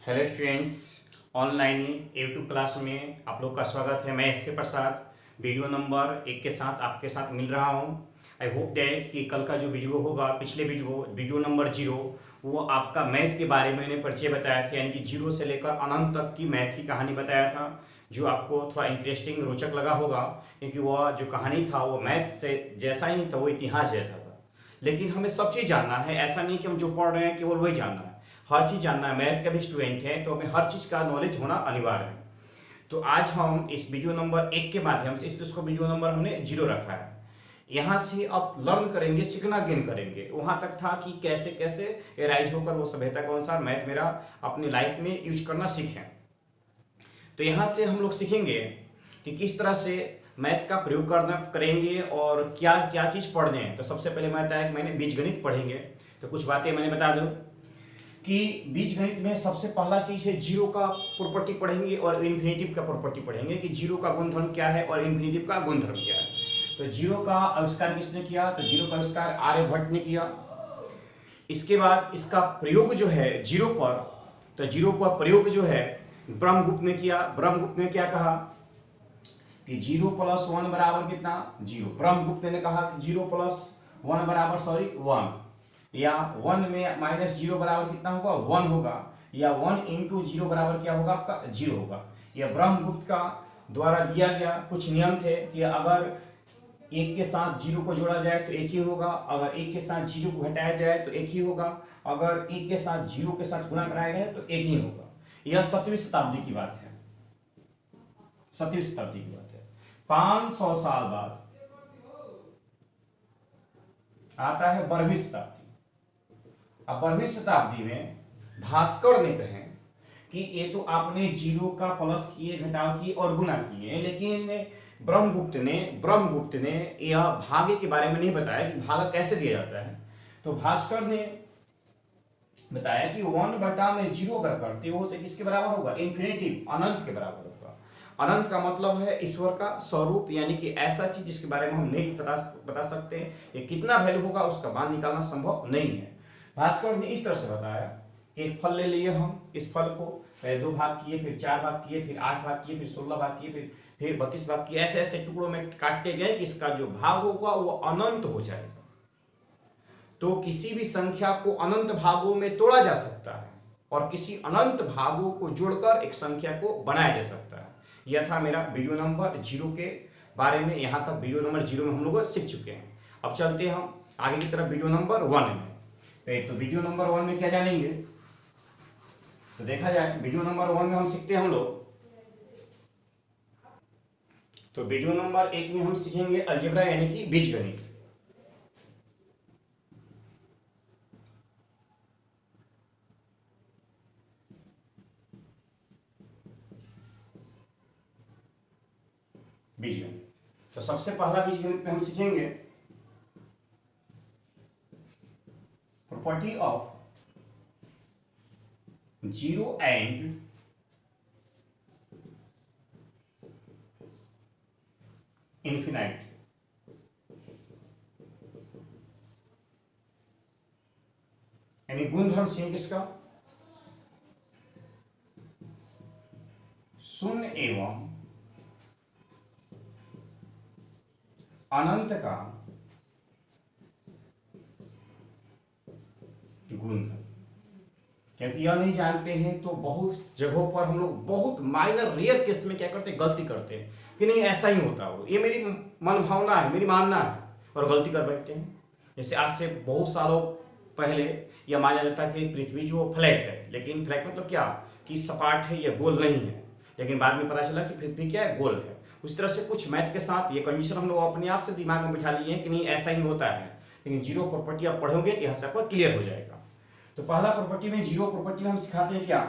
Hello students, online YouTube class में आप लोग का स्वागत है। मैं एसके प्रसाद वीडियो नंबर 1 के साथ आपके साथ मिल रहा हूं। आई होप डैट कि कल का जो वीडियो होगा, पिछले वीडियो नंबर 0, वो आपका मैथ के बारे में मैंने परिचय बताया था, यानी कि 0 से लेकर अनंत तक की मैथ की कहानी बताया था, जो आपको थोड़ा इंटरेस्टिंग रोचक लगा होगा, क्योंकि वह जो कहानी था वो मैथ से जैसा ही था, वो इतिहास जैसा था। लेकिन हमें सब चीज़ जानना है, ऐसा नहीं कि हम जो पढ़ रहे हैं केवल वही जानना है, हर चीज़ जानना है। मैथ का भी स्टूडेंट है तो हमें हर चीज़ का नॉलेज होना अनिवार्य है। तो आज हम इस वीडियो नंबर 1 के माध्यम से, इसलिए उसको वीडियो नंबर हमने 0 रखा है, यहाँ से आप लर्न करेंगे, सीखना गेन करेंगे। वहाँ तक था कि कैसे कैसे एराइज होकर वो सभ्यता के अनुसार मैथ मेरा अपनी लाइफ में यूज करना सीखें। तो यहाँ से हम लोग सीखेंगे कि किस तरह से मैथ का प्रयोग करना करेंगे और क्या क्या चीज़ पढ़ दें। तो सबसे पहले मैं बताया कि मैंने बीजगणित पढ़ेंगे, तो कुछ बातें मैंने बता दूं कि बीजगणित में सबसे पहला चीज है 0 का प्रॉपर्टी पढ़ेंगे और इन्फिनेटिव का प्रॉपर्टी पढ़ेंगे कि 0 का गुणधर्म क्या है और इन्फिनेटिव का गुणधर्म क्या है। तो 0 का आविष्कार किसने किया? तो 0 का आविष्कार आर्यभट्ट ने किया। इसके बाद इसका प्रयोग जो है 0 पर, तो 0 पर प्रयोग जो है ब्रह्मगुप्त ने किया। ब्रह्मगुप्त ने क्या कहा कि 0 + 1 बराबर कितना? 0। ब्रह्मगुप्त ने कहा कि 0 + 1 बराबर 1, या 1 में -0 बराबर कितना होगा? 1 होगा, या 1 × 0 बराबर क्या होगा? आपका 0 होगा। यह ब्रह्मगुप्त का द्वारा दिया गया कुछ नियम थे कि अगर 1 के साथ 0 को जोड़ा जाए तो 1 ही होगा, अगर 1 के साथ 0 को घटाया जाए तो 1 ही होगा, अगर 1 के साथ 0 के साथ गुणा कराया जाए तो 1 ही होगा। यह 7वीं शताब्दी की बात है, 7वीं शताब्दी की बात है। 500 साल बाद आता है 12वीं शताब्दी। अब 12वीं शताब्दी में भास्कर ने कहे कि ये तो आपने 0 का प्लस किए, घटाव किए और गुना किए, लेकिन ब्रह्मगुप्त ने यह भागे के बारे में नहीं बताया कि भागा कैसे दिया जाता है। तो भास्कर ने बताया कि 1/0 अगर करते हो तो किसके बराबर होगा? इन्फिनेटिव, अनंत के बराबर होगा। अनंत का मतलब है ईश्वर का स्वरूप, यानी कि ऐसा चीज जिसके बारे में हम नहीं बता सकते, ये कितना वैल्यू होगा उसका मान निकालना संभव नहीं है। भास्कर ने इस तरह से बताया, एक फल ले लिए हम, इस फल को पहले 2 भाग किए, फिर 4 भाग किए, फिर 8 भाग किए, फिर 16 भाग किए, फिर 32 भाग किए, ऐसे ऐसे टुकड़ों में काटते गए कि इसका जो भाग होगा वो अनंत हो जाएगा। तो किसी भी संख्या को अनंत भागों में तोड़ा जा सकता है और किसी अनंत भागों को जोड़कर एक संख्या को बनाया जा सकता है। यह था मेरा वीडियो नंबर 0 के बारे में। यहाँ तक वीडियो नंबर 0 में हम लोग सीख चुके हैं। अब चलते हैं हम आगे की तरफ वीडियो नंबर 1 में। तो वीडियो नंबर 1 में क्या जानेंगे? तो देखा जाए वीडियो नंबर 1 में हम सीखते हैं हम लोग, तो वीडियो नंबर 1 में हम सीखेंगे अलजेब्रा यानी कि बीजगणित। बीजगणित, तो सबसे पहला बीजगणित में हम सीखेंगे प्रॉपर्टी ऑफ 0 एंड इन्फिनाइट। यानी गुणधर्म से किसका? शून्य एवं अनंत का गुणधर्म। क्योंकि यह नहीं जानते हैं तो बहुत जगहों पर हम लोग बहुत माइनर रेयर केस में क्या करते हैं? गलती करते हैं कि नहीं ऐसा ही होता हो, ये मेरी मन भावना है, मेरी मानना है, और गलती कर बैठते हैं। जैसे आज से बहुत सालों पहले यह माना जाता है कि पृथ्वी जो फ्लैट है, लेकिन फ्लैट मतलब क्या कि सपाट है, यह गोल नहीं है, लेकिन बाद में पता चला कि पृथ्वी क्या है? गोल है। उस तरह से कुछ मैथ के साथ ये कंडीशन हम लोग अपने आप से दिमाग में बिठा लिए हैं कि नहीं ऐसा ही होता है, लेकिन 0 प्रॉपर्टी आप पढ़ोगे तो यहाँ से आपको क्लियर हो जाएगा। तो पहला प्रॉपर्टी में 0 प्रॉपर्टी में हम सिखाते हैं क्या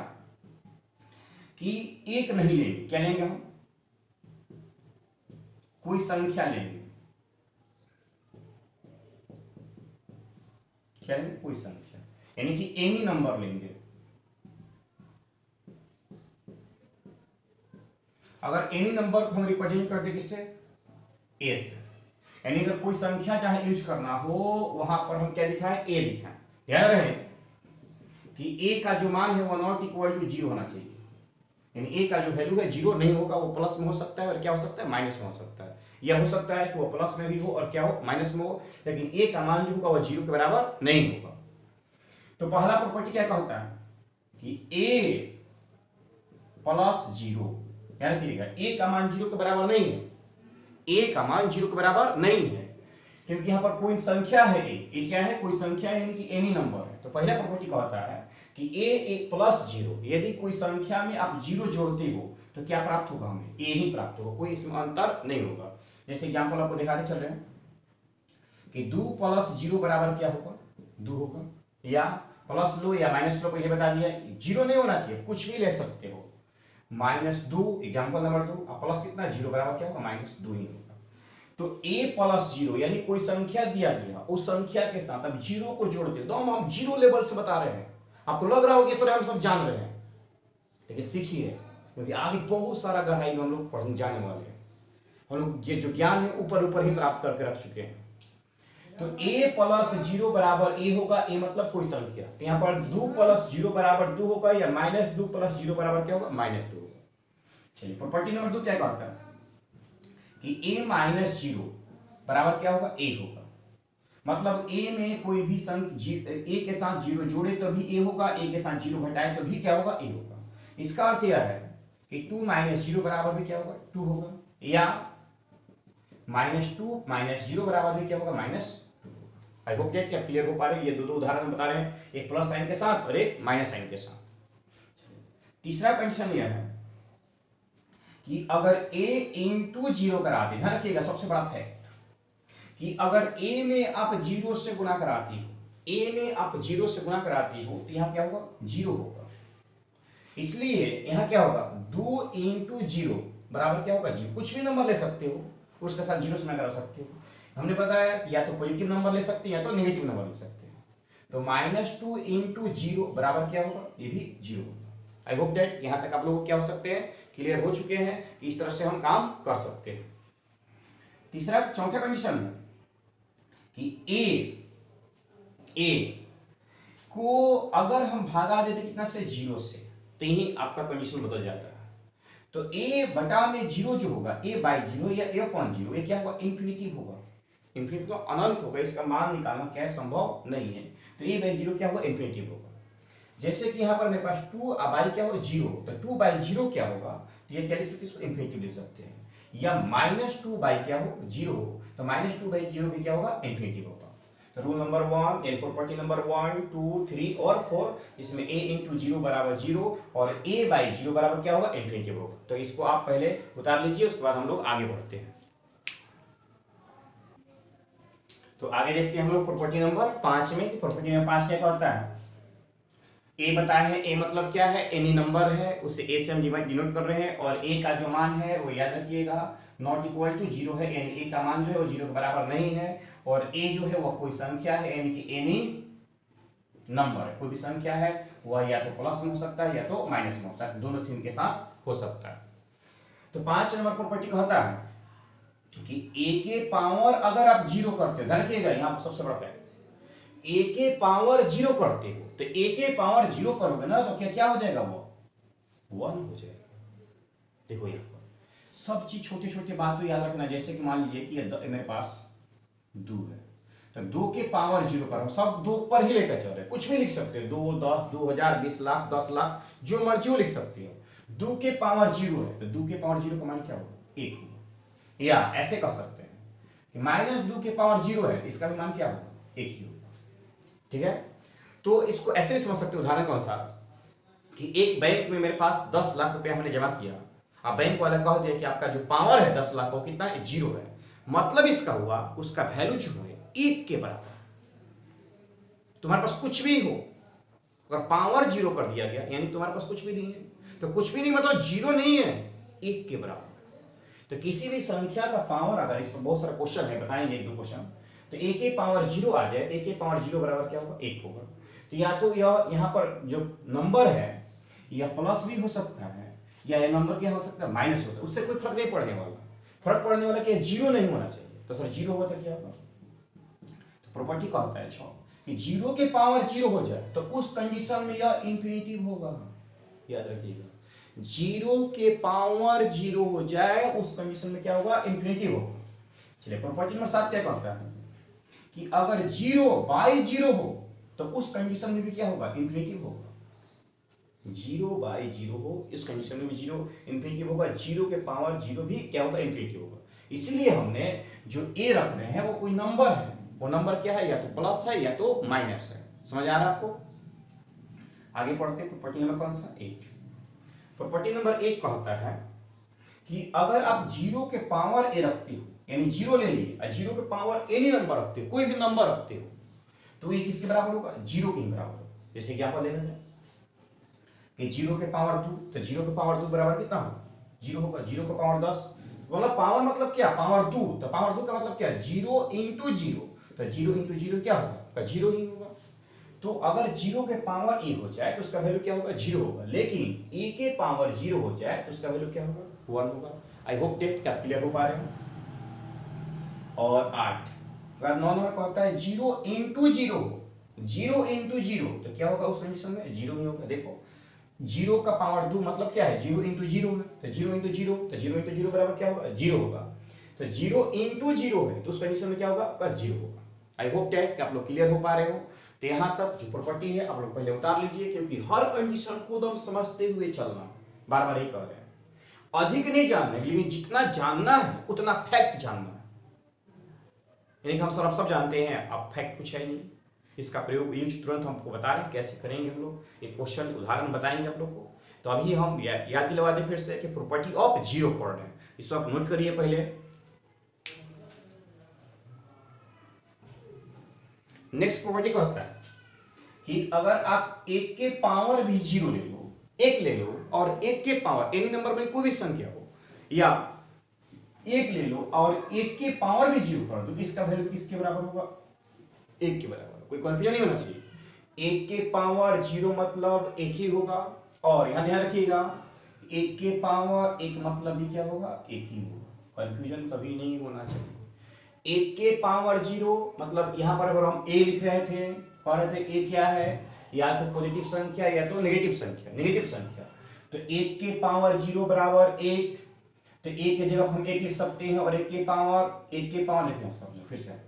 कि एक नहीं लेंगे। क्या लेंगे हम? कोई संख्या लेंगे। क्या लेंगे? कोई संख्या, यानी कि एनी नंबर लेंगे। अगर एनी नंबर को हम रिप्रेजेंट करते किससे? ए से, यानी अगर कोई संख्या चाहे यूज करना हो, वहां पर हम क्या दिखाएं? ए दिखाएं। ध्यान रहे कि a का जो मान है वो नॉट इक्वल टू 0 होना चाहिए, यानी a का जो वैल्यू है 0 नहीं होगा, वो प्लस में हो सकता है और क्या हो सकता है माइनस में हो सकता है, या हो सकता है कि वो प्लस में भी हो और क्या हो माइनस में हो, लेकिन a का मान जो होगा वो 0 के बराबर नहीं होगा। तो पहला प्रॉपर्टी क्या कहता है कि a प्लस 0, याद रखिएगा a का मान 0 के बराबर नहीं है, a का मान 0 के बराबर नहीं है, क्योंकि यहां पर कोई संख्या है a क्या है, कोई संख्या है, यानी कि एनी नंबर है। तो पहला प्रॉपर्टी कहता है कि a प्लस 0, यदि कोई संख्या में आप 0 जोड़ते हो तो क्या प्राप्त होगा, हमें a ही प्राप्त होगा, कोई इसमें अंतर नहीं होगा। जैसे एग्जांपल आपको दिखाते चल रहे हैं कि 2 प्लस 0 बराबर क्या होगा, 2 होगा, या प्लस लो या माइनस लो, पहले बता दिया 0 नहीं होना चाहिए, कुछ भी ले सकते हो, -2, एग्जांपल नंबर 2, अब प्लस कितना 0 बराबर क्या होगा -2 ही होगा। तो a प्लस 0 यानी कोई संख्या दिया गया, उस संख्या के साथ अब 0 को जोड़ते हो तो हम 0 लेवल से बता रहे हैं। आपको लग रहा होगा कि इस बारे हम सब जान रहे हैं, लेकिन सीखिए, क्योंकि आगे बहुत सारा गहराई में हम लोग पढ़ने जाने वाले हैं। हम लोग ये जो ज्ञान है ऊपर ऊपर ही प्राप्त करके रख चुके हैं। तो a प्लस 0 बराबर a होगा, a मतलब कोई संख्या, तो यहाँ पर 2 प्लस 0 बराबर 2 होगा, या -2 प्लस 0 बराबर क्या होगा -2 होगा। चलिए प्रॉपर्टी नंबर 2 क्या कहता है कि a माइनस 0 बराबर क्या होगा, a होगा, मतलब a में कोई भी संख्या a के साथ 0 जोड़े तो भी a होगा, a के साथ 0 घटाए तो भी क्या होगा, a होगा। इसका अर्थ यह है कि 2 माइनस 0 बराबर भी क्या होगा, 2 होगा, या -2 माइनस 0 बराबर भी क्या होगा, -2 होगा। आई होप कि आप क्लियर हो पा रहे हैं। ये दो उदाहरण बता रहे हैं, एक प्लस साइन के साथ और एक माइनस साइन के साथ। तीसरा कंडीशन यह है कि अगर a इंटू 0 कराते, ध्यान रखिएगा सबसे बड़ा फैक्ट, कि अगर a में आप 0 से गुणा कराती हो, a में आप 0 से गुणा कराती हो तो यहां क्या होगा, 0 होगा। इसलिए यहां क्या होगा, 2 इंटू 0 बराबर क्या होगा, 0। कुछ भी नंबर ले सकते हो, उसके साथ 0 से गुणा करा सकते हो। हमने बताया कि या तो पॉजिटिव नंबर ले सकते हैं या तो नेगेटिव नंबर ले सकते हैं। तो -2 इंटू 0 बराबर क्या होगा, ये भी 0 होगा। आई होप दैट यहां तक आप लोग क्या हो सकते हैं, क्लियर हो चुके हैं कि इस तरह से हम काम कर सकते हैं। चौथा कंडीशन है कि a को अगर हम भागा देते कितना से, 0 से, तो यही आपका कंडीशन बदल जाता है। तो a बटा में 0 जो होगा, a बाई 0 या a अपॉन 0, ये क्या होगा, इंफिनिटिव होगा, इंफिनिटिव अनंत होगा, इसका मान निकालना क्या है, संभव नहीं है। तो a बाई 0 क्या होगा, इंफिनिटिव होगा। जैसे कि यहाँ पर मेरे पास 2 बाई क्या होगा, 0, तो 2 बाई 0 क्या होगा, तो ये क्या लिख सकते हैं, इसको इंफिनिटिव ले सकते हैं। या -2 बाई क्या हो, 0 हो, तो -2 बाई 0 भी क्या होगा, इंफिनिटिव होगा। तो rule number 1 and property number 1, 2, 3 और 4, इसमें a इंटू 0 बराबर 0 और a बाई 0 बराबर क्या होगा, इंफिनिटिव होगा। तो इसको आप पहले उतार लीजिए, उसके बाद हम लोग आगे बढ़ते हैं। तो आगे देखते हैं हम लोग प्रॉपर्टी नंबर 5 में। प्रॉपर्टी नंबर 5 क्या कहता है, a बताया है, a मतलब क्या है, एनी नंबर है, उसे a से हम डिनोट कर रहे हैं, और a का जो मान है वो याद रखिएगा नॉट इक्वल टू 0 है, यानी a का मान जो है वो 0 के बराबर नहीं है, और a जो है वो कोई संख्या है, यानी कि एनी नंबर है, कोई भी संख्या है, वह या तो प्लस में हो सकता है या तो माइनस में हो सकता है, दोनों चिन्ह के साथ हो सकता है। तो 5 नंबर प्रॉपर्टी कहता है कि a के पावर अगर आप 0 करते हो, ध्यान रखिएगा यहाँ पर सबसे बड़ा फैक्ट, a के पावर 0 करते हो, तो a के पावर 0 करोगे ना तो क्या हो जाएगा, वो 1 हो जाएगा। देखो यहाँ पर सब चीज छोटे छोटे बात तो याद रखना। जैसे कि मान लीजिए कि मेरे पास 2 है, तो 2 के पावर 0 करो, सब 2 पर ही लेकर चल रहे, कुछ भी लिख सकते हो, 2, 10, 2000, 20 लाख, 10 लाख, जो मर्जी हो लिख सकते हो। 2 के पावर 0 है, तो 2 के पावर 0 का मान क्या होगा, 1 होगा। या ऐसे कर सकते हैं कि -2 के पावर 0 है, इसका भी मान क्या होगा, 1 ही होगा। ठीक है, तो इसको ऐसे भी समझ सकते हो उदाहरण के अनुसार कि एक बैंक में मेरे पास 10 लाख रुपया हमने जमा किया, अब बैंक वाला कह दिया कि आपका जो पावर है 10 लाख को कितना है, 0 है, मतलब इसका हुआ उसका वैल्यू जो है 1 के बराबर। तुम्हारे पास कुछ भी हो, अगर पावर 0 कर दिया गया यानी तुम्हारे पास कुछ भी नहीं है, तो कुछ भी नहीं मतलब 0 नहीं है, 1 के बराबर। तो किसी भी संख्या का पावर, अगर इस पर बहुत सारे क्वेश्चन है, बताएंगे 1-2 क्वेश्चन, तो a के पावर 0 आ जाए, a के पावर 0 बराबर क्या होगा, 1 होगा। तो या तो यहाँ पर जो नंबर है या प्लस भी हो सकता है, या ये नंबर क्या हो सकता है, माइनस हो सकता है, उससे कोई फर्क नहीं पड़ने वाला। फर्क पड़ने वाला क्या, 0 नहीं होना चाहिए। तो सर 0 होगा तो क्या होगा, तो प्रॉपर्टी कहता है कि 0 के पावर 0 हो जाए तो उस कंडीशन में यह इंफिनिटिव होगा। याद रखिएगा, 0 के पावर 0 हो जाए उस कंडीशन में क्या होगा, इंफिनिटिव होगा। चलिए प्रॉपर्टी नंबर 7 क्या कहता है कि अगर 0/0 हो तो उस कंडीशन में भी क्या होगा, इंफिनिटिव होगा। 0/0 हो इस कंडीशन में भी 0 इंफिनिटिव होगा, 0 के पावर 0 भी क्या होगा, इंफिनिटिव होगा। इसलिए हमने जो ए रख रहे हैं वो कोई नंबर है, वो नंबर क्या है, या तो प्लस है या तो माइनस है। समझ आ रहा है आपको? आगे पढ़ते हैं प्रॉपर्टी नंबर कौन सा, 8। प्रॉपर्टी नंबर 8 कहता है कि अगर आप 0 के पावर ए रखते हो, यानी 0 ले लिए और 0 के पावर एनी नंबर रखते हो, कोई भी नंबर रखते हो, तो ये किसके बराबर होगा, 0 के बराबर होगा। जैसे कि आपको देखा जाए कि 0 के पावर 2, तो 0 के पावर 2 बराबर कितना होगा, 0 होगा। 0 का पावर 10, मतलब पावर मतलब क्या, पावर 2, तो पावर 2 का मतलब क्या, 0 इंटू 0, तो 0 इंटू 0 क्या होगा, 0 ही होगा। तो अगर 0 के पावर ए हो जाए तो उसका वैल्यू क्या होगा, 0 होगा, लेकिन ए के पावर 0 हो जाए तो उसका वैल्यू क्या होगा, 1 होगा। आई होप डेट क्या क्लियर हो पा रहे हैं। और 8 के बाद 9 नंबर कहता है 0 इंटू 0, 0 इंटू 0, तो क्या होगा उस कंडीशन में, 0 ही होगा। देखो 0 का पावर 2 मतलब क्या है, 0 इंटू 0 है, तो 0 इंटू 0, तो 0 इंटू 0 बराबर क्या होगा, 0 होगा। तो 0 इंटू 0 है तो उस कंडीशन में क्या होगा, आपका 0 होगा। आई होप डेट कि आप लोग क्लियर हो पा रहे हो। तो यहां तक जो प्रॉपर्टी है आप लोग पहले उतार लीजिए, क्योंकि हर कंडीशन को एकदम समझते हुए चलना, बार बार ये कह रहे हैं। अधिक नहीं जानना है, लेकिन जितना जानना है उतना फैक्ट जानना है। यानी हम सब जानते हैं, अब फैक्ट कुछ है नहीं, इसका प्रयोग यूज तुरंत हमको बता रहे हैं कैसे करेंगे हम लोग, एक क्वेश्चन उदाहरण बताएंगे आप लोग को। तो अभी हम याद दिलवा दें फिर से कि प्रॉपर्टी ऑफ 0 पढ़ रहे हैं, इसको आप नोट करिए पहले। नेक्स्ट प्रॉपर्टी का होता है कि अगर आप 1 के पावर भी 0 ले लो, 1 ले लो और 1 के पावर एनी नंबर में कोई भी संख्या हो, या 1 ले लो और 1 के पावर भी 0 कर दो, तो इसका वैल्यू किसके बराबर होगा, 1 के बराबर। कोई कंफ्यूजन नहीं होना चाहिए, 1 के पावर 0 मतलब 1 ही होगा, और यहां ध्यान रखिएगा 1 के पावर 1 मतलब भी क्या होगा, 1 ही होगा। कंफ्यूजन कभी नहीं होना चाहिए। 1 के पावर 0 मतलब यहां पर अगर हम a लिख रहे थे, कह रहे थे a क्या है, या तो पॉजिटिव संख्या या तो नेगेटिव संख्या, नेगेटिव संख्या। तो 1 के पावर 0 बराबर 1, तो 1 की जगह हम 1 लिख सकते हैं, और 1 के पावर लिखना सकते हैं, फिर से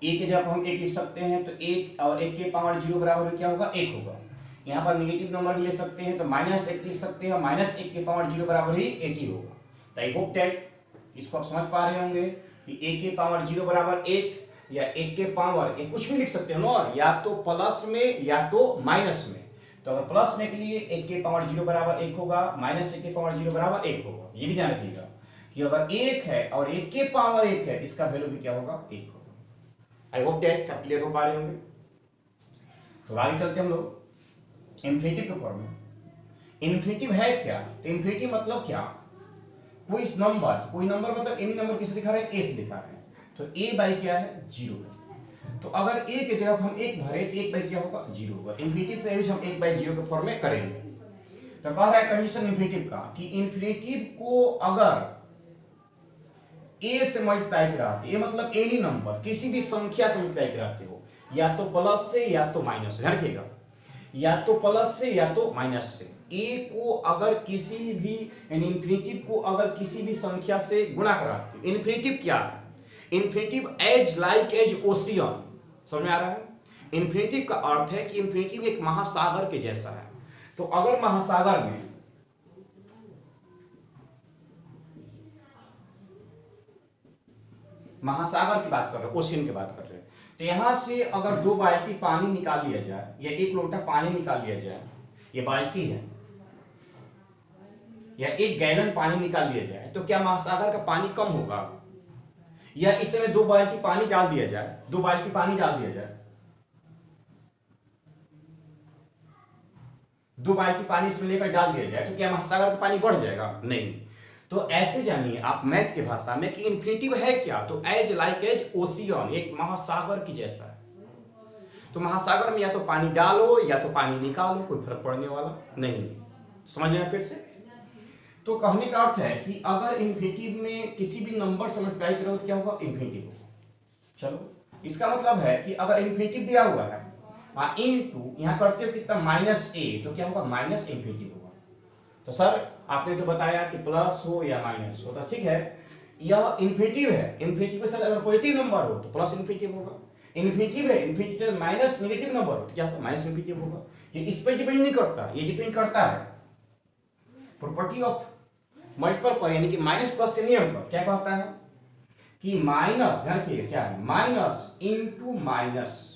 1 की जगह हम 1 लिख सकते हैं, तो 1 और 1 के पावर 0 बराबर क्या होगा, 1 होगा। यहाँ पर नेगेटिव नंबर भी ले सकते हैं, तो -1 लिख सकते हैं, -1 के पावर 0 बराबर ही 1 ही होगा। तो आई होप दैट इसको आप समझ पा रहे होंगे कि 1 के पावर 0 बराबर 1, या 1 के पावर, ये कुछ भी लिख सकते हो ना, या तो प्लस में या तो माइनस में। तो अगर प्लस में के लिए 1 के पावर 0 बराबर 1 होगा, -1 के पावर 0 बराबर 1 होगा। ये भी ध्यान रखिएगा कि अगर 1 है और 1 के पावर 1 है, इसका वैल्यू भी क्या होगा, 1 होगा। आई होप दैट आप क्लियर हो पा रहे होंगे। तो आगे चलते हम लोग इन्फिनिटिव के फॉर्म में। इन्फिनिटिव है क्या, तो इन्फिनिटिव मतलब क्या, कोई नंबर मतलब एनी नंबर किसे दिखा रहे हैं, ए से दिखा रहे हैं। तो a बाई क्या है, 0 है। तो अगर a के जगह हम 1 भरे तो 1 बाई क्या होगा, 0 होगा। इन्फिनिटिव का यूज हम 1/0 के फॉर्म में करेंगे। तो कह रहा है कंडीशन इन्फिनिटिव का कि इन्फिनिटिव को अगर a से मल्टीप्लाई कराते, ये मतलब एनी नंबर किसी भी संख्या से मल्टीप्लाई कराते हो, या तो प्लस से या तो माइनस से, ध्यान रखिएगा, या तो प्लस से या तो माइनस से। a को अगर किसी भी इन्फिनिटिव को अगर किसी भी संख्या से गुणा कराते हो, इन्फिनिटिव क्या है, infinitive as like as ocean, समझ में आ रहा है। इन्फिनिटिव का अर्थ है कि इन्फिनिटिव एक महासागर के जैसा है। तो अगर महासागर में महासागर की बात कर रहे हैं, ओशियन की बात कर रहे हैं, तो यहां से अगर 2 बाल्टी पानी निकाल लिया जाए, या 1 लोटा पानी निकाल लिया जाए, ये बाल्टी है, या 1 गैलन पानी निकाल लिया जाए, तो क्या महासागर का पानी कम होगा, या इस समय 2 बाल्टी पानी डाल दिया जाए, 2 बाल्टी पानी डाल दिया जाए, 2 बाल्टी पानी इसमें लेकर डाल दिया जाए, तो क्या महासागर का पानी बढ़ जाएगा, नहीं। तो ऐसे जानिए आप मैथ की भाषा में कि इन्फिनिटिव है क्या, तो एज लाइक एज ओशियन, एक महासागर की जैसा है। तो महासागर में या तो पानी डालो या तो पानी निकालो, कोई फर्क पड़ने वाला नहीं। समझ लेना फिर से। तो कहने का अर्थ है कि अगर इन्फिनिटिव में किसी भी नंबर से मल्टीप्लाई करो तो क्या होगा, इन्फिनिटिव होगा। चलो इसका मतलब है कि अगर इन्फिनिटिव दिया हुआ है इनटू यहाँ करते हो कितना माइनस ए, तो क्या होगा माइनस इन्फिनिटिव होगा। तो सर आपने तो बताया कि प्लस हो या माइनस हो, तो ठीक है यह इन्फिनिटिव है, इन्फिनिटिव के साथ अगर पॉजिटिव नंबर हो तो प्लस इन्फिनिटिव होगा, इन्फिनिटिव है इन्फिनिटिव माइनस नेगेटिव नंबर हो तो क्या होगा माइनस इन्फिनिटिव होगा। ये इस पर डिपेंड नहीं करता, ये डिपेंड करता है प्रॉपर्टी ऑफ मल्टीपल पर, यानी कि माइनस प्लस के नियम पर। क्या कहता है कि माइनस, ध्यान रखिएगा क्या है, माइनस इनटू माइनस,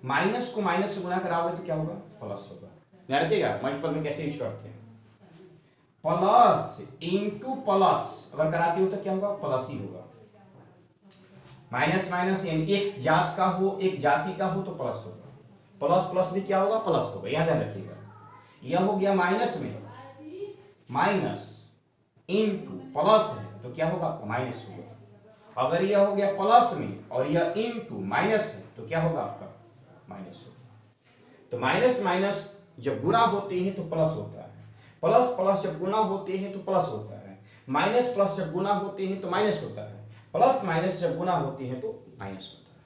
माइनस को माइनस से गुणा कराओगे तो क्या होगा प्लस होगा। ध्यान रखिएगा मल्टीपल में कैसे यूज करते हैं, प्लस इनटू प्लस अगर कराते हो तो क्या होगा प्लस ही होगा। माइनस माइनस यानी एक जात का हो, एक जाति का हो तो प्लस होगा, प्लस प्लस भी क्या होगा प्लस होगा, यह ध्यान रखिएगा। यह हो गया माइनस में, माइनस इनटू प्लस है तो क्या होगा आपका माइनस होगा। अगर यह हो गया प्लस में और यह इनटू माइनस है तो क्या होगा आपका माइनस होगा। तो माइनस माइनस जब गुणा होते हैं तो प्लस होता है, प्लस प्लस जब गुणा होते हैं तो प्लस होता है, माइनस प्लस जब गुणा होते हैं तो माइनस होता है, प्लस माइनस जब गुणा होते हैं तो माइनस होता है।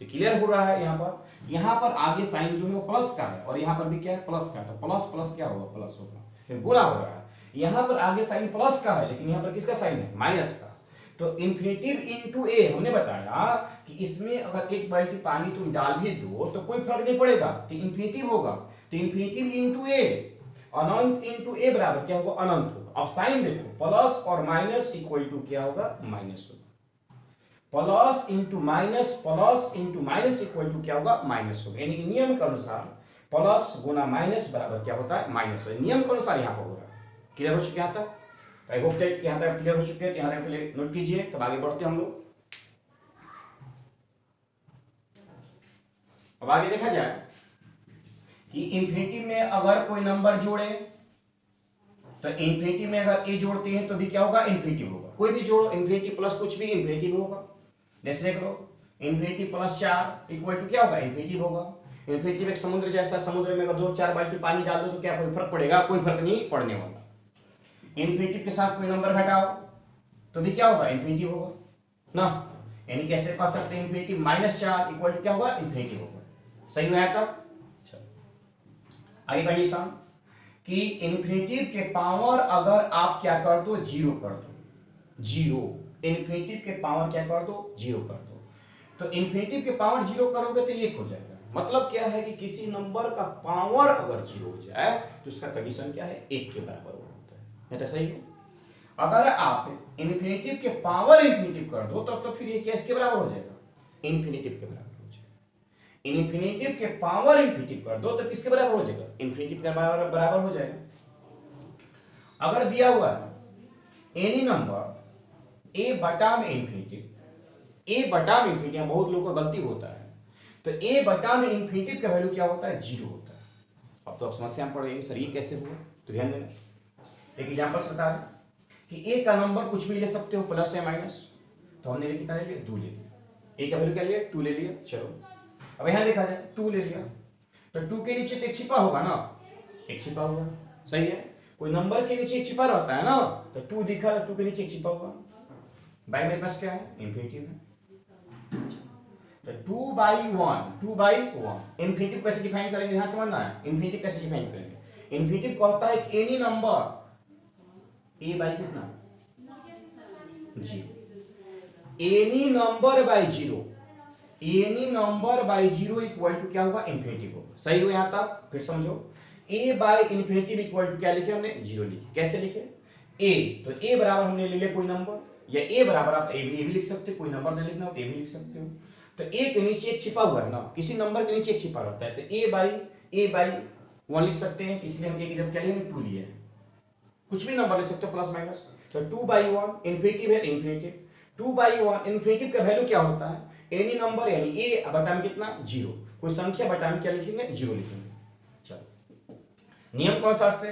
तो क्लियर हो रहा है यहाँ पर आगे साइन जो है वो प्लस का है और यहाँ पर भी क्या है प्लस का, तो प्लस प्लस क्या होगा प्लस होगा, फिर गुणा हो रहा है। यहाँ पर आगे साइन प्लस का है लेकिन यहाँ पर किसका साइन है माइनस का। तो इन्फिनिटिव इनटू ए हमने बताया कि इसमें अगर एक बाल्टी पानी तुम डाल भी दो तो कोई फर्क नहीं पड़ेगा, तो इन्फिनिटिव होगा। तो इन्फिनिटिव इनटू ए, अनंत इनटू ए बराबर क्या होगा अनंत होगा। अब साइन देखो प्लस और माइनस इक्वल टू क्या होगा माइनस होगा, plus into minus equal to क्या होगा माइनस होगा। यानी कि नियम के अनुसार प्लस गुना माइनस बराबर क्या होता है माइनस होता है, नियम के अनुसार यहाँ पर हो रहा है। क्लियर हो चुके यहाँ तक? आई होप दैट यहाँ तक क्लियर हो चुके हैं। यहाँ पहले नोट कीजिए तब आगे बढ़ते हम लोग। अब आगे देखा जाए कि इन्फिनिटी में अगर कोई नंबर जोड़े तो इन्फिनिटी में अगर ए जोड़ते हैं तो भी क्या होगा इन्फिनिटी होगा। कोई भी जोड़ो इन्फिनिटी प्लस कुछ भी इन्फिनिटी होगा। जैसे देख लो इन्फिनिटी प्लस 4 इक्वल टू क्या होगा इन्फिनिटी होगा। इन्फिनिटी एक समुद्र जैसा, समुद्र में अगर 2-4 बाल्टी पानी डाल दो तो क्या कोई फर्क पड़ेगा, कोई फर्क नहीं पड़ने वाला। इन्फिनिटी के साथ कोई नंबर घटाओ तो भी क्या होगा इन्फिनिटी होगा ना। यानी कैसे पा सकते हैं इन्फिनिटी -4 इक्वल टू क्या होगा इन्फिनिटी होगा। सही हुआ तब? आगे कंडीशन कि इन्फिनिटी के पावर अगर आप क्या कर दो जीरो कर दो, जीरो इन्फिनिटी के पावर क्या कर दो जीरो कर दो। तो इन्फिनिटी के पावर जीरो करोगे तो एक हो जाएगा। मतलब क्या है कि किसी नंबर का पावर अगर जीरो हो जाए तो उसका कंडीशन क्या है 1 के बराबर होता है। ये तो सही है। अगर आप इन्फिनिटी के पावर इन्फिनिटी कर दो तब तो फिर ये क्या इसके बराबर हो जाएगा इन्फिनिटी के बराबर हो जाएगा। इन्फिनिटी के पावर इन्फिनिटी कर दो तो किसके बराबर हो जाएगा इन्फिनिटी के बराबर हो जाएगा। अगर दिया हुआ है एनी नंबर ए बटा में इन्फिनिटी, ए बटा में इन्फिनिटी, बहुत लोगों का गलती होता है। तो ए बटा में इन्फिनिटी का वैल्यू क्या होता है जीरो होता है। अब तो आप समस्या में पड़ गई सर ये कैसे हुआ, तो ध्यान देना। एक एग्जांपल बता दें कि ए का नंबर कुछ भी ले सकते हो प्लस या माइनस, तो हमने कितना ले लिया 2 ले लिया। ए का वैल्यू क्या लिया 2 ले लिया। चलो अब यहां देखा जाए 2 ले लिया तो 2 के नीचे तो एक छिपा होगा ना, एक छिपा होगा। सही है, कोई नंबर के नीचे एक छिपा रहता है ना, तो 2 दिखा तो 2 के नीचे एक छिपा होगा। बाई मेरे पास क्या है इन्फिनिटी है तो 2/1 इन्फिनिटी कैसे डिफाइन करेंगे यहां समझना है। इन्फिनिटी कैसे डिफाइन करेंगे, इन्फिनिटी कहता है कि एनी नंबर ए बाई कितना zero, any number by zero, any number by zero equal to क्या होगा इन्फिनिटी होगा। सही हो यहां तक? फिर समझो ए बाई इन्फिनिटी इक्वल टू क्या लिखे हमने जीरो लिखे। कैसे लिखे ए, तो ए बराबर हमने ले लिया कोई नंबर, या ए बराबर आप ए भी लिख सकते हो, कोई नंबर नहीं लिखना हो तो ए भी लिख सकते हो। तो ए के नीचे एक छिपा हुआ है ना, किसी नंबर के नीचे एक छिपा रहता है, तो ए बाई 1 लिख सकते हैं। इसलिए हम ए की जब क्या लिए 2 लिए हैं। कुछ भी नंबर ले सकते हो प्लस माइनस। तो 2/1 इन्फिनिटी है इन्फिनिटी, 2/1 इन्फिनिटी का वैल्यू क्या होता है एनी नंबर, यानी ए बटा में कितना जीरो, कोई संख्या बटा में क्या लिखेंगे जीरो लिखेंगे। चलो नियम कौन सा से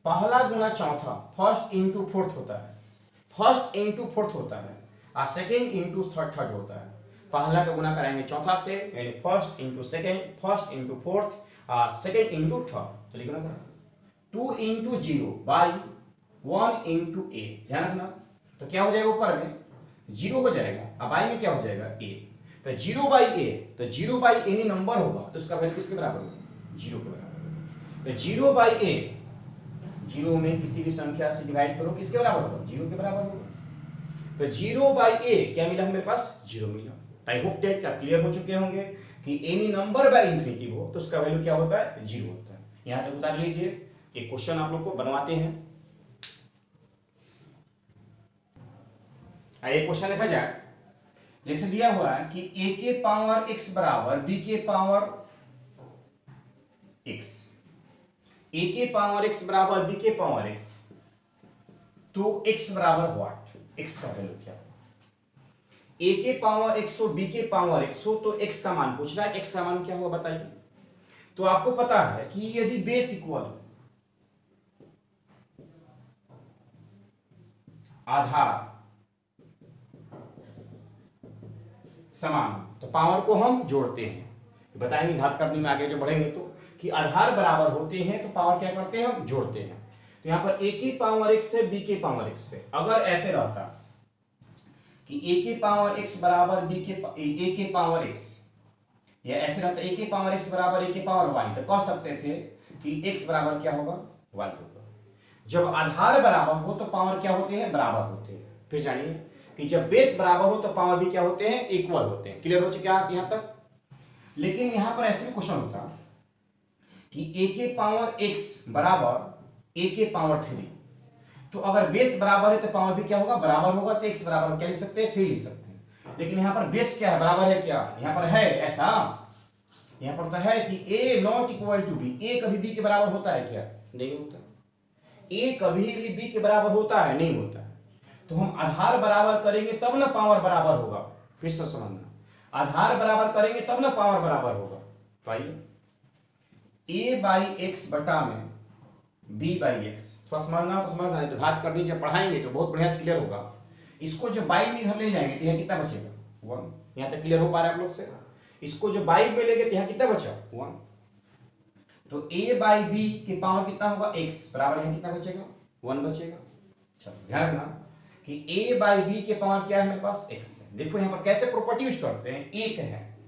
पहला गुना चौथा, फर्स्ट इंटू फोर्थ होता है, फर्स्ट इंटू फोर्थ होता है और सेकेंड इंटू थर्ड होता है। पहला का गुना कराएंगे चौथा से, यानी first into second, first into fourth, second into third. तो लिखना पड़ा 2 इंटू 0 बाई 1 इंटू ए। ध्यान रखना। तो क्या हो जाएगा ऊपर में जीरो हो जाएगा। अब आई में क्या हो जाएगा ए, तो जीरो बाई ए, तो जीरो बाई एनी नंबर होगा तो उसका वैल्यू किसके बराबर होगा, जीरो के बराबर। तो जीरो बाई ए, जीरो में किसी भी संख्या से डिवाइड करो किसके बराबर होगा, जीरो के बराबर होगा। तो जीरो बाई ए क्या मिला मेरे पास, जीरो मिला। आई होप दैट क्या क्लियर हो चुके होंगे कि एनी नंबर बाय इंफिनिटी हो तो उसका वैल्यू क्या होता है, जीरो होता है। यहां तक उतार लीजिए, एक क्वेश्चन आप लोग को बनवाते हैं। एक क्वेश्चन लिखा जाए, जैसे दिया हुआ है कि a के पावर x बराबर b के पावर x, a के पावर x बराबर b के पावर x, तो x बराबर व्हाट, x का वैल्यू क्या होगा। a के पावर x हो b के पावर x हो तो x का मान पूछ रहा है, x का मान क्या होगा बताइए। तो आपको पता है कि यदि बेस इक्वल आधार समान तो पावर को हम जोड़ते हैं। बताएंगे घात करने में आगे जो बढ़ेंगे तो कि आधार बराबर होते हैं तो पावर क्या करते हैं, हम जोड़ते हैं। तो यहां पर a की पावर x है b के पावर x है, अगर ऐसे रहता कि a के पावर x बराबर b के a के पावर x, या ऐसे रहता a के पावर x बराबर a के पावर y, तो कह सकते थे कि x बराबर क्या होगा, y होगा। जब आधार बराबर हो तो पावर क्या होते हैं, बराबर होते हैं। फिर जानिए कि जब बेस बराबर हो तो पावर भी क्या होते हैं, इक्वल होते हैं। क्लियर हो चुके आप यहां तक। लेकिन यहां पर ऐसे क्वेश्चन होता कि a के पावर x बराबर a के पावर 3, तो अगर बेस बराबर है तो पावर भी क्या होगा, बराबर होगा। तो x बराबर क्या लिख सकते हैं, 3 लिख सकते हैं। लेकिन यहां पर बेस क्या है, बराबर है क्या, यहां पर है ऐसा, यहां पर तो है कि a not equal to b, a कभी b के बराबर होता है क्या, नहीं होता। a कभी भी b के बराबर होता है, नहीं होता। तो हम आधार बराबर करेंगे तब ना पावर बराबर होगा। फिर से समझना, आधार बराबर करेंगे तब ना पावर बराबर होगा। तो आइए a बाई एक्स बटा में b बाई एक्स, थोड़ा समझना तो समझना है, तो घात कर दीजिए, पढ़ाएंगे तो बहुत बढ़िया से क्लियर होगा। इसको जो बाई में इधर ले जाएंगे तो यहाँ कितना बचेगा, 1। यहाँ तक क्लियर हो पा रहा है आप लोग से। इसको जो बाई में लेंगे तो यहाँ कितना बचा, 1। तो a बाई b के पावर कितना होगा, x बराबर यहाँ कितना बचेगा, 1 बचेगा। चलो ध्यान रखना कि a बाई बी के पावर क्या है मेरे पास, x है। देखो यहाँ पर कैसे प्रॉपर्टी यूज करते हैं, एक है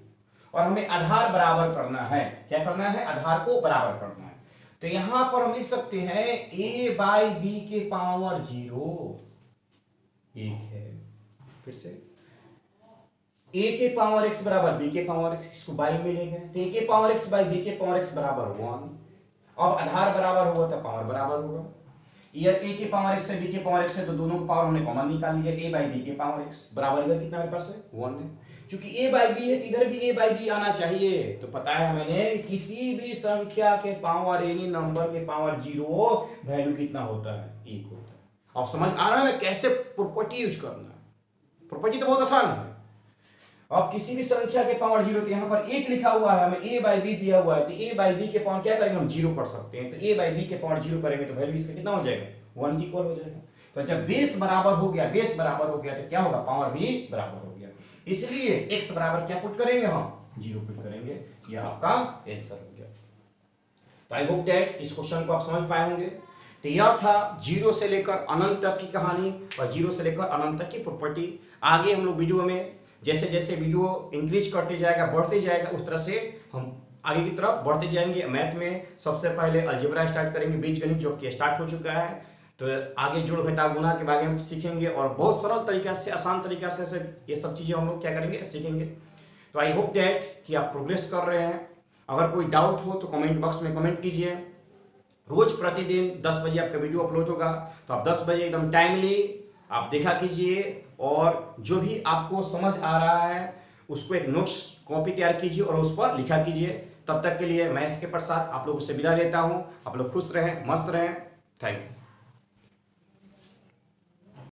और हमें आधार बराबर करना है। क्या करना है, आधार को बराबर करना है। तो यहां पर हम लिख सकते हैं a बाई बी के पावर 0 1 है। फिर से a के पावर x बराबर b के पावर x, इसको बाई में ले गए तो a के पावर x बाई b के पावर x बराबर 1। अब आधार बराबर होगा तो पावर बराबर होगा। ये a के पावर x है b के पावर x है, तो दोनों का पावर हमने कॉमन निकाल लिया, a बाई b के पावर x बराबर इधर कितना मेरे पास है, 1 है। क्योंकि a बाई b है तो इधर भी a बाई b आना चाहिए। तो पता है मैंने किसी भी संख्या के पावर एनी नंबर के पावर 0 वैल्यू कितना होता है, 1 होता है। अब समझ आ रहा है ना कैसे प्रॉपर्टी यूज करना है। प्रॉपर्टी तो बहुत आसान है। अब किसी भी संख्या के पावर 0, तो यहाँ पर 1 लिखा हुआ है, हमें a बाई b दिया हुआ है, तो a बाई b के पावर क्या करेंगे, हम 0 कर सकते हैं। तो a बाई b के पावर 0 करेंगे तो वैल्यू इसका कितना हो जाएगा, 1 की इक्वल हो जाएगा। तो जब बेस बराबर हो गया, बेस बराबर हो गया तो क्या होगा, पावर भी बराबर हो गया। इसलिए x बराबर क्या पुट करेंगे, हम 0 पुट करेंगे। यह आपका आंसर हो गया। तो आई होप दैट इस क्वेश्चन को आप समझ पाए होंगे। तो यह था 0 से लेकर अनंत तक की कहानी और 0 से लेकर अनंत तक की प्रॉपर्टी। आगे हम लोग वीडियो में जैसे जैसे वीडियो इंक्रीज करते जाएगा, बढ़ते जाएगा, उस तरह से हम आगे की तरफ बढ़ते जाएंगे। मैथ में सबसे पहले अलजेब्रा स्टार्ट करेंगे, बीजगणित जो कि स्टार्ट हो चुका है। तो आगे जोड़ घटाव गुणा के बारे में सीखेंगे और बहुत सरल तरीका से, आसान तरीका से ये सब चीज़ें हम लोग क्या करेंगे, सीखेंगे। तो आई होप दैट कि आप प्रोग्रेस कर रहे हैं। अगर कोई डाउट हो तो कमेंट बॉक्स में कमेंट कीजिए। रोज प्रतिदिन 10 बजे आपका वीडियो अपलोड होगा, तो आप 10 बजे एकदम टाइमली आप देखा कीजिए और जो भी आपको समझ आ रहा है उसको एक नोट्स कॉपी तैयार कीजिए और उस पर लिखा कीजिए। तब तक के लिए मैं इसके प्रसाद आप लोगों से विदा लेता हूं। आप लोग खुश रहें, मस्त रहें। थैंक्स।